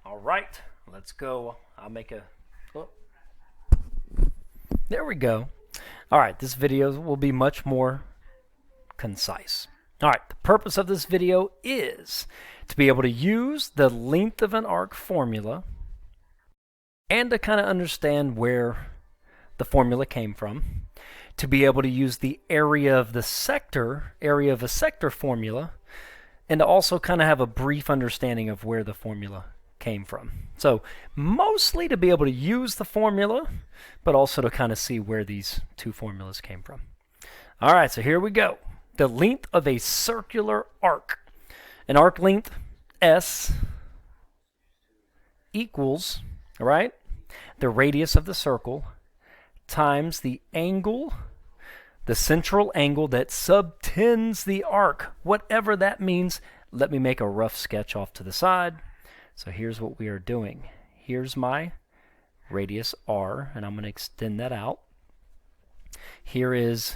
All right, let's go. I'll make a. Oh, there we go. All right, this video will be much more concise. All right, the purpose of this video is to be able to use the length of an arc formula and to kind of understand where the formula came from, to be able to use the area of a sector formula, and to also kind of have a brief understanding of where the formula came from. So mostly to be able to use the formula, but also to kind of see where these two formulas came from. All right, so here we go. The length of a circular arc. An arc length S equals, all right, the radius of the circle times the angle, the central angle that subtends the arc, whatever that means. Let me make a rough sketch off to the side. So here's what we are doing. Here's my radius R, and I'm going to extend that out. Here is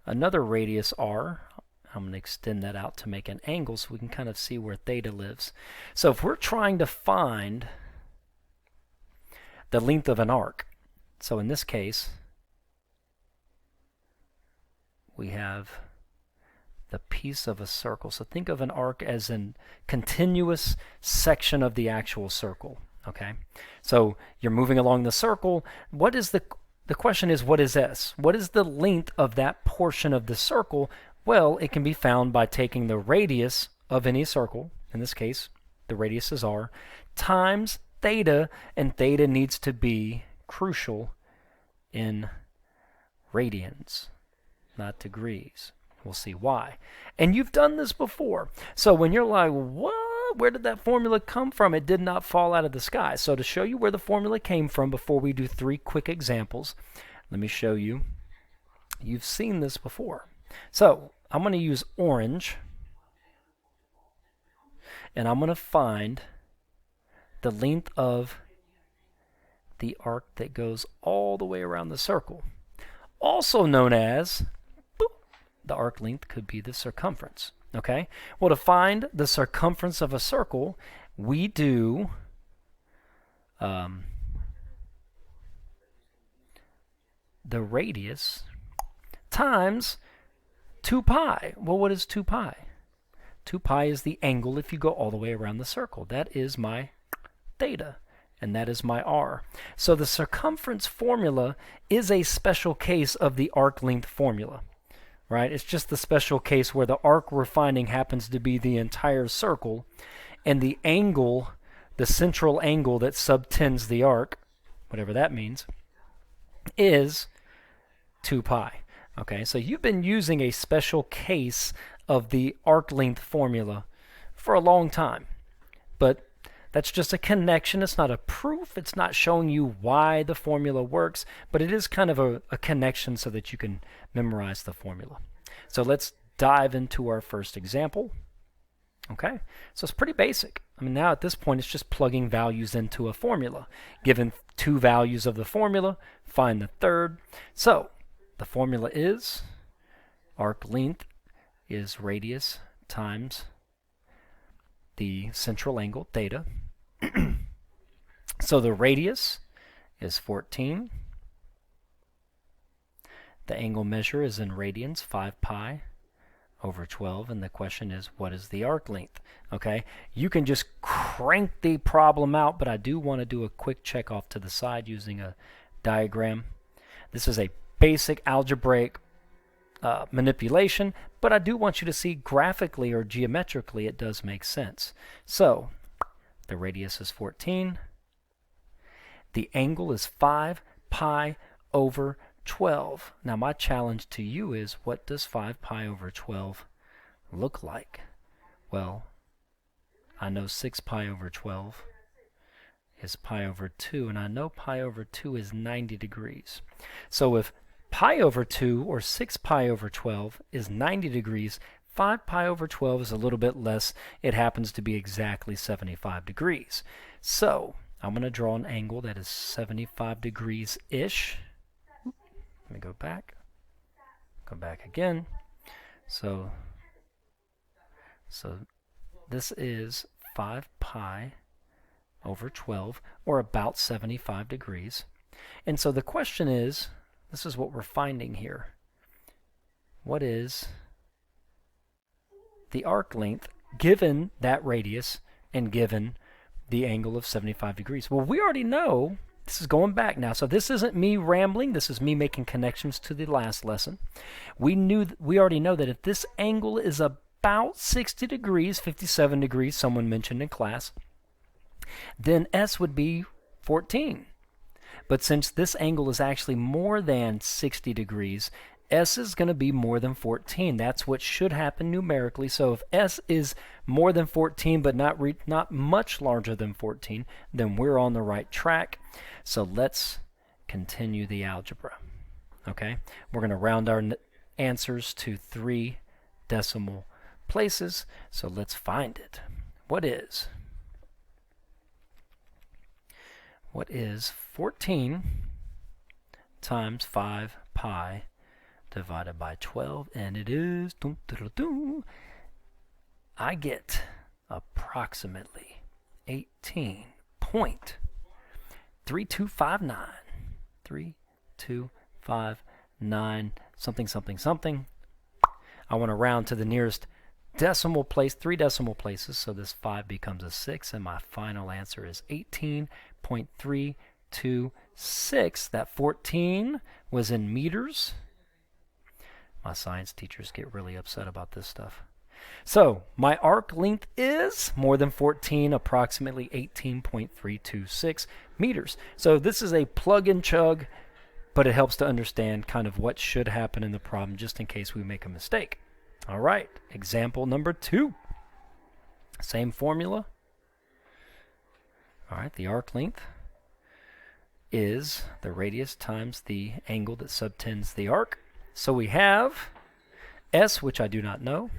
another radius R. I'm going to extend that out to make an angle so we can kind of see where theta lives. So if we're trying to find the length of an arc, so in this case, we have the piece of a circle. So think of an arc as a continuous section of the actual circle. Okay, so you're moving along the circle. What is the question is, what is S? What is the length of that portion of the circle? Well, it can be found by taking the radius of any circle, in this case, the radius is R, times theta, and theta needs to be crucial in radians, not degrees. We'll see why. And you've done this before. So when you're like, what? Where did that formula come from? It did not fall out of the sky. So to show you where the formula came from before we do 3 quick examples, let me show you. You've seen this before. So I'm going to use orange, and I'm going to find the length of the arc that goes all the way around the circle, also known as the arc length could be the circumference. Okay? Well, to find the circumference of a circle, we do the radius times 2 pi. Well, what is 2 pi? 2 pi is the angle if you go all the way around the circle. That is my theta, and that is my R. So the circumference formula is a special case of the arc length formula. Right? It's just the special case where the arc we're finding happens to be the entire circle, and the angle, the central angle that subtends the arc, whatever that means, is 2 pi. Okay, so you've been using a special case of the arc length formula for a long time, but that's just a connection. It's not a proof. It's not showing you why the formula works, but it is kind of a connection so that you can memorize the formula. So let's dive into our first example. Okay, so it's pretty basic. I mean, now at this point, it's just plugging values into a formula. Given 2 values of the formula, find the third. So the formula is arc length is radius times the central angle, theta. So the radius is 14. The angle measure is in radians, 5 pi over 12. And the question is, what is the arc length? Okay, you can just crank the problem out, but I do want to do a quick check off to the side using a diagram. This is a basic algebraic manipulation, but I do want you to see graphically or geometrically it does make sense. So the radius is 14. The angle is 5 pi over 12. Now my challenge to you is, what does 5 pi over 12 look like? Well, I know 6 pi over 12 is pi over 2, and I know pi over 2 is 90 degrees. So if pi over 2 or 6 pi over 12 is 90 degrees, 5 pi over 12 is a little bit less. It happens to be exactly 75 degrees. So I'm going to draw an angle that is 75 degrees-ish. Let me go back. Go back again. So this is 5 pi over 12, or about 75 degrees. And so the question is, this is what we're finding here. What is the arc length given that radius and given the angle of 75 degrees? Well, we already know, this is going back now, so this isn't me rambling, this is me making connections to the last lesson. We already know that if this angle is about 60 degrees, 57 degrees, someone mentioned in class, then S would be 14. But since this angle is actually more than 60 degrees, S is going to be more than 14. That's what should happen numerically. So if S is more than 14 but not much larger than 14, then we're on the right track. So let's continue the algebra. Okay, we're going to round our answers to 3 decimal places. So let's find it. What is 14 times 5 pi divided by 12? And it is, I get approximately 18.3259. 3259 something something something. I want to round to the nearest decimal place, 3 decimal places, so this 5 becomes a 6, and my final answer is 18.326. That 14 was in meters. My science teachers get really upset about this stuff. So my arc length is more than 14, approximately 18.326 meters. So this is a plug and chug, but it helps to understand kind of what should happen in the problem just in case we make a mistake. All right, example number 2. Same formula. All right, the arc length is the radius times the angle that subtends the arc. So we have S, which I do not know.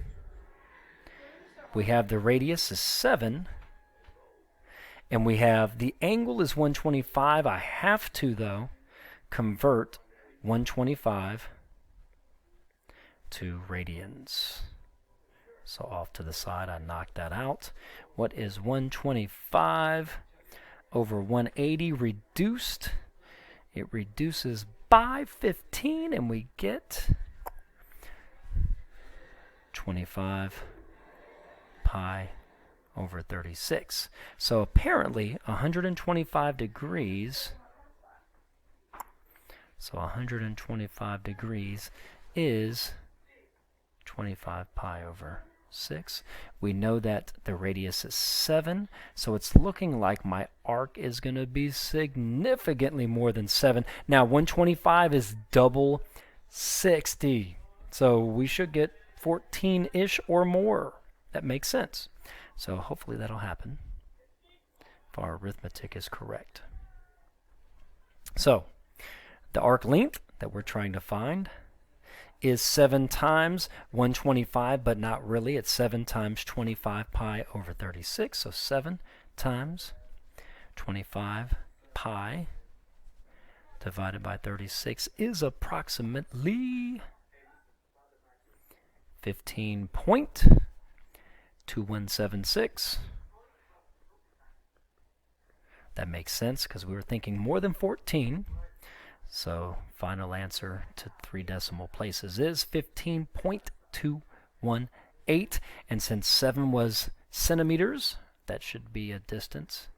We have the radius is 7. And we have the angle is 125. I have to, though, convert 125 to radians. So off to the side, I knocked that out. What is 125 over 180 reduced? It reduces by 15, and we get 25 pi over 36. So apparently 125 degrees, so 125 degrees is 25 pi over 6. We know that the radius is 7, so it's looking like my arc is going to be significantly more than 7. Now 125 is double 60, so we should get 14-ish or more. That makes sense. So hopefully that'll happen if our arithmetic is correct. So the arc length that we're trying to find is 7 times 125, but not really. It's 7 times 25 pi over 36. So 7 times 25 pi divided by 36 is approximately 15.2176. That makes sense because we were thinking more than 14. So final answer to 3 decimal places is 15.218. And since 7 was centimeters, that should be a distance.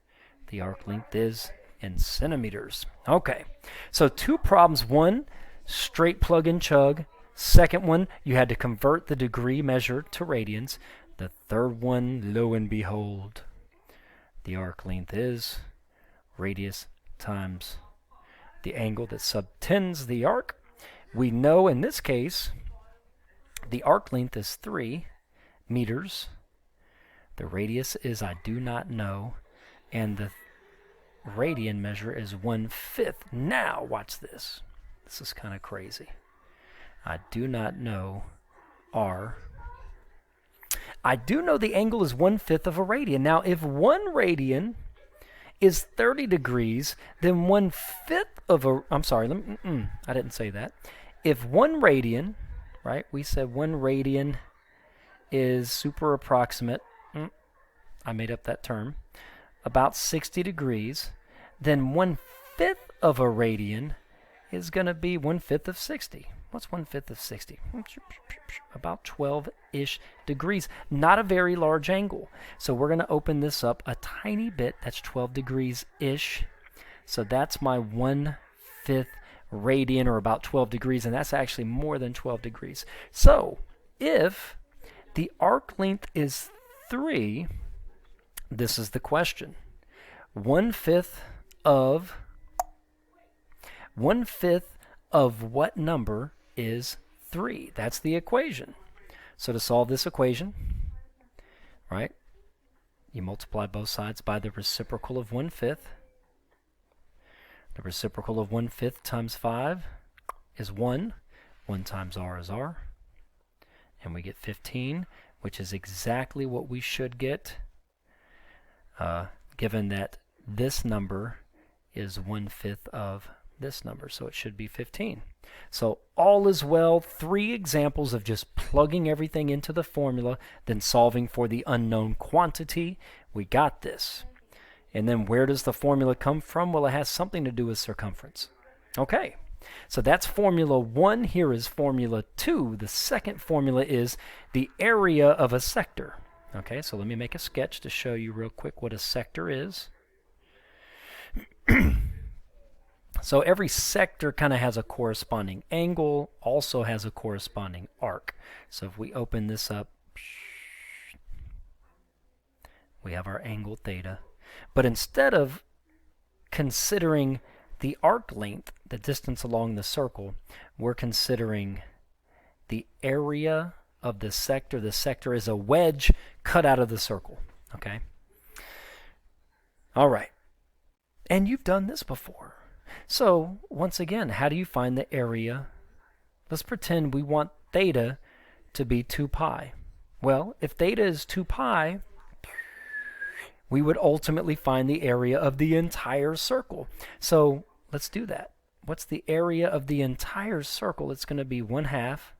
The arc length is in centimeters. Okay, so 2 problems. 1, straight plug and chug. Second one, you had to convert the degree measure to radians. The third one, lo and behold, the arc length is radius times the angle that subtends the arc. We know in this case the arc length is 3 meters. The radius is I do not know, and the radian measure is 1/5. Now watch this. This is kind of crazy. I do not know R. I do know the angle is 1/5 of a radian. Now if 1 radian is 30 degrees, then 1/5 of a, I'm sorry, I didn't say that. If 1 radian, right, we said 1 radian is super approximate, I made up that term, about 60 degrees, then 1/5 of a radian is going to be 1/5 of 60. What's 1/5 of 60? About 12-ish degrees. Not a very large angle. So we're going to open this up a tiny bit. That's 12 degrees-ish. So that's my 1/5 radian, or about 12 degrees, and that's actually more than 12 degrees. So if the arc length is 3, this is the question. 1/5 of what number is 3? That's the equation. So to solve this equation, right, you multiply both sides by the reciprocal of 1/5. The reciprocal of 1/5 times 5 is 1. 1 times r is r. And we get 15, which is exactly what we should get, given that this number is 1/5 of this number, so it should be 15. So all is well. 3 examples of just plugging everything into the formula, then solving for the unknown quantity. We got this. And then where does the formula come from? Well, it has something to do with circumference. Okay, so that's formula 1. Here is formula 2. The second formula is the area of a sector. Okay, so let me make a sketch to show you real quick what a sector is. So every sector kind of has a corresponding angle, also has a corresponding arc. So if we open this up, we have our angle theta. But instead of considering the arc length, the distance along the circle, we're considering the area of the sector. The sector is a wedge cut out of the circle. Okay? All right. And you've done this before. So, once again, how do you find the area? Let's pretend we want theta to be 2 pi. Well, if theta is 2 pi, we would ultimately find the area of the entire circle. So, let's do that. What's the area of the entire circle? It's going to be 1/2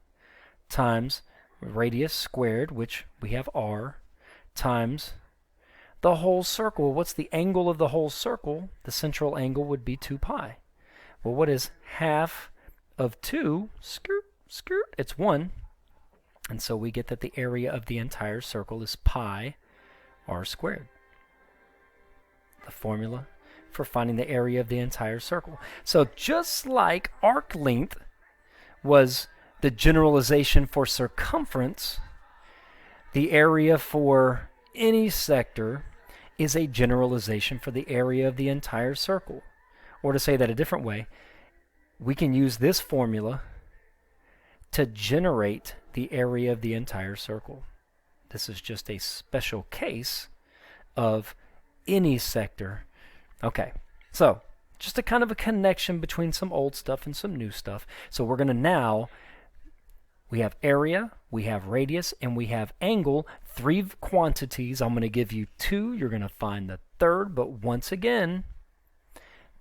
times radius squared, which we have r, times the whole circle. What's the angle of the whole circle? The central angle would be 2 pi. Well, what is half of 2? It's 1. And so we get that the area of the entire circle is pi r squared. The formula for finding the area of the entire circle. So just like arc length was the generalization for circumference, the area for any sector is a generalization for the area of the entire circle. Or to say that a different way, we can use this formula to generate the area of the entire circle. This is just a special case of any sector. Okay, so just a kind of a connection between some old stuff and some new stuff. So we're going to now, we have area, we have radius, and we have angle. 3 quantities. I'm going to give you 2. You're going to find the third, but once again,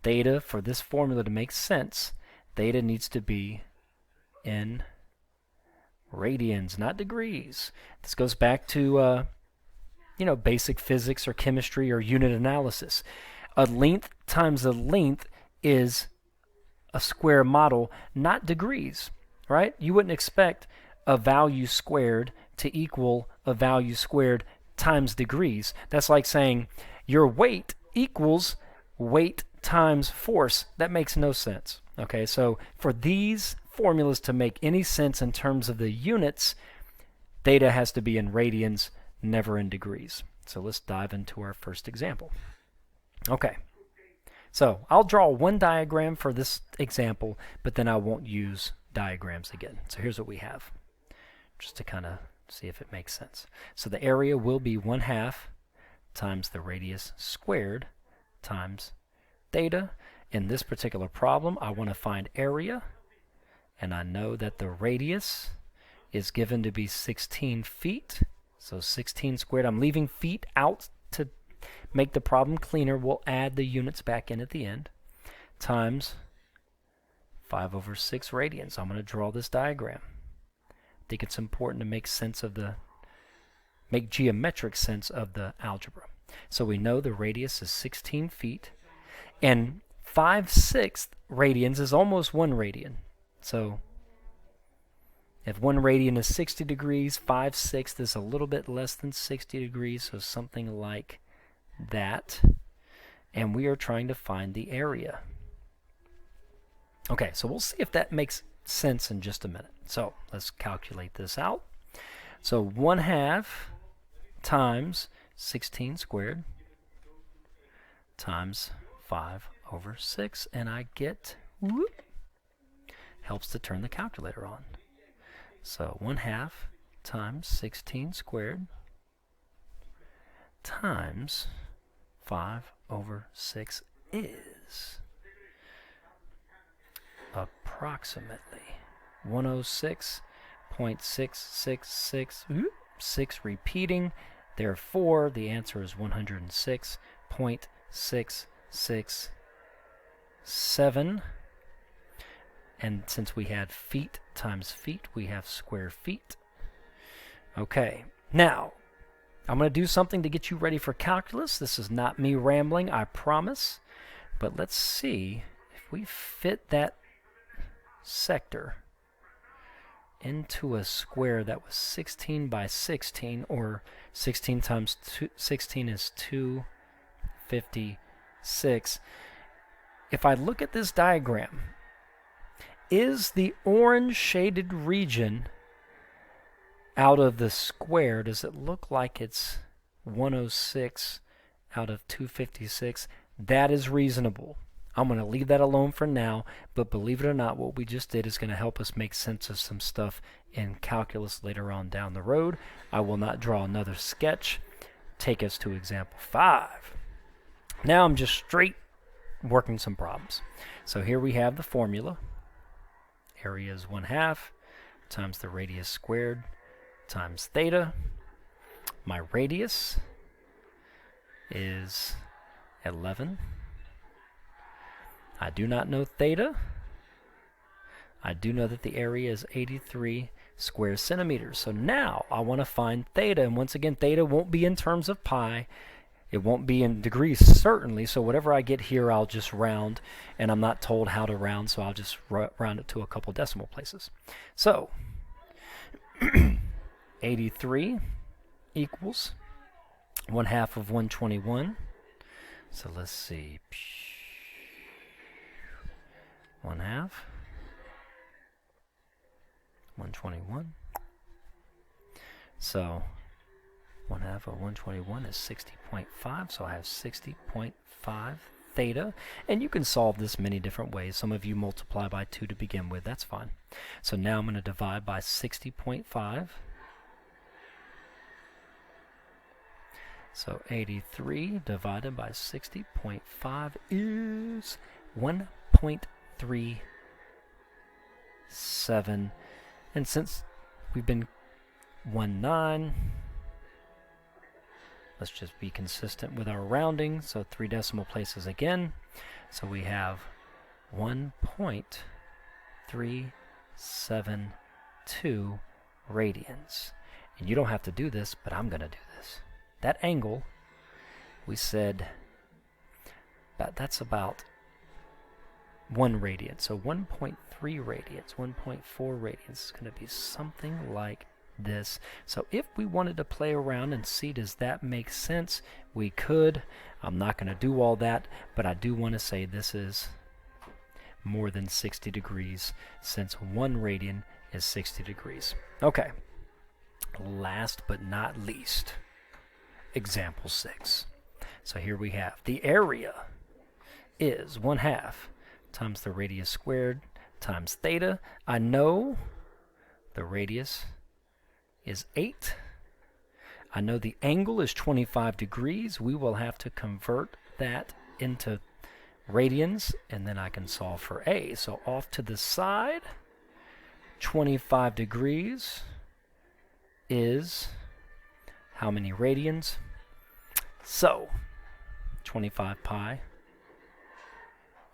theta, for this formula to make sense, theta needs to be in radians, not degrees. This goes back to basic physics or chemistry or unit analysis. A length times a length is a square model, not degrees, right? You wouldn't expect a value squared to equal a value squared times degrees. That's like saying your weight equals weight times force. That makes no sense. Okay, so for these formulas to make any sense in terms of the units, theta has to be in radians, never in degrees. So let's dive into our first example. Okay, so I'll draw one diagram for this example, but then I won't use diagrams again. So here's what we have, just to kind of see if it makes sense. So the area will be 1/2 times the radius squared times theta. In this particular problem, I want to find area, and I know that the radius is given to be 16 feet. So 16 squared. I'm leaving feet out to make the problem cleaner. We'll add the units back in at the end. Times 5/6 radians. I'm going to draw this diagram. I think it's important to make geometric sense of the algebra. So we know the radius is 16 feet, and 5/6 radians is almost 1 radian. So if 1 radian is 60 degrees, 5/6 is a little bit less than 60 degrees, so something like that. And we are trying to find the area. Okay, so we'll see if that makes sense in just a minute. So let's calculate this out. So 1/2 times 16 squared times 5/6, and I get, whoop, helps to turn the calculator on. So 1/2 times 16 squared times 5/6 is approximately 106.666, repeating. Therefore, the answer is 106.667. And since we had feet times feet, we have square feet. Okay, now I'm going to do something to get you ready for calculus. This is not me rambling, I promise. But let's see if we fit that sector into a square that was 16 by 16, or 16 times 16 is 256. If I look at this diagram, is the orange shaded region out of the square, does it look like it's 106 out of 256? That is reasonable. I'm going to leave that alone for now, but believe it or not, what we just did is going to help us make sense of some stuff in calculus later on down the road. I will not draw another sketch. Take us to example 5. Now I'm just straight working some problems. So here we have the formula. Area is 1/2 times the radius squared times theta. My radius is 11. I do not know theta. I do know that the area is 83 square centimeters. So now I want to find theta. And once again, theta won't be in terms of pi. It won't be in degrees, certainly. So whatever I get here, I'll just round. And I'm not told how to round, so I'll just round it to a couple decimal places. So 83 equals 1/2 of 121. So let's see. 1/2 121. So 1/2 of 121 is 60.5. So I have 60.5 theta. And you can solve this many different ways. Some of you multiply by 2 to begin with. That's fine. So now I'm going to divide by 60.5. So 83 divided by 60.5 is 1.37. And since we've been 19, let's just be consistent with our rounding. So 3 decimal places again. So we have 1.372 radians. And you don't have to do this, but I'm going to do this. That angle, we said, that's about 1 radian. So 1.3 radians, 1.4 radians is going to be something like this. So if we wanted to play around and see does that make sense, we could. I'm not going to do all that, but I do want to say this is more than 60 degrees, since 1 radian is 60 degrees. Okay, last but not least, example 6. So here we have the area is 1/2 times the radius squared times theta. I know the radius is 8. I know the angle is 25 degrees. We will have to convert that into radians, and then I can solve for A. So off to the side, 25 degrees is how many radians? So 25 pi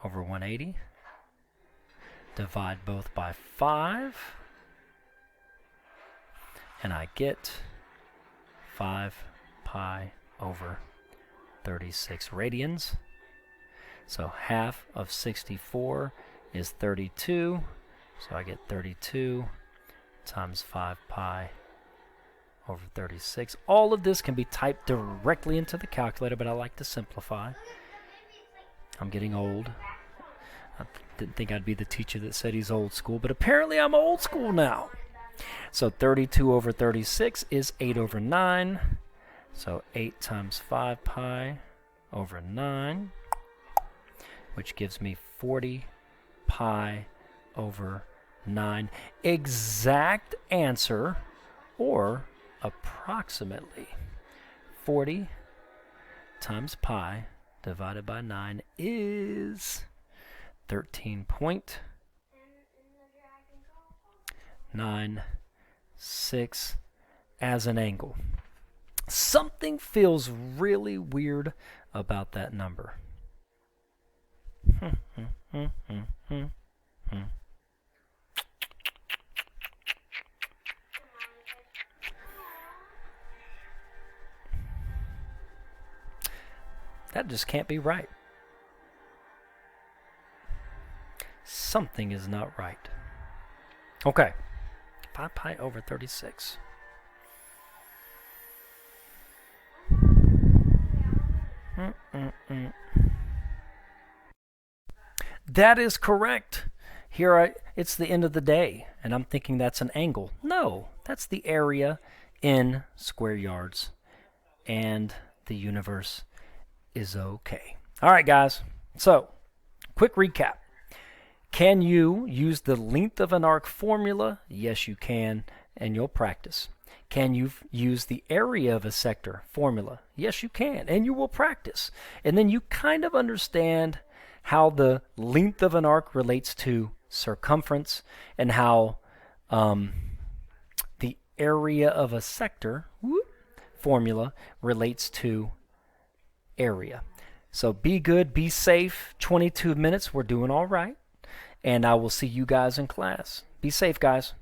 over 180. Divide both by 5. And I get 5 pi over 36 radians. So half of 64 is 32. So I get 32 times 5 pi over 36. All of this can be typed directly into the calculator, but I like to simplify. I'm getting old. I didn't think I'd be the teacher that said he's old school, but apparently I'm old school now. So 32 over 36 is 8 over 9. So 8 times 5 pi over 9, which gives me 40 pi over 9. Exact answer, or approximately 40 times pi divided by 9 is 13.96 as an angle. Something feels really weird about that number. That just can't be right. Something is not right. Okay. 5 pi over 36. That is correct. Here it's the end of the day, and I'm thinking that's an angle. No, that's the area in square yards, and the universe is okay. All right, guys. So, quick recap. Can you use the length of an arc formula? Yes, you can, and you'll practice. Can you use the area of a sector formula? Yes, you can, and you will practice. And then you kind of understand how the length of an arc relates to circumference, and how the area of a sector formula relates to area. So be good, be safe. 22 minutes, we're doing all right. And I will see you guys in class. Be safe, guys.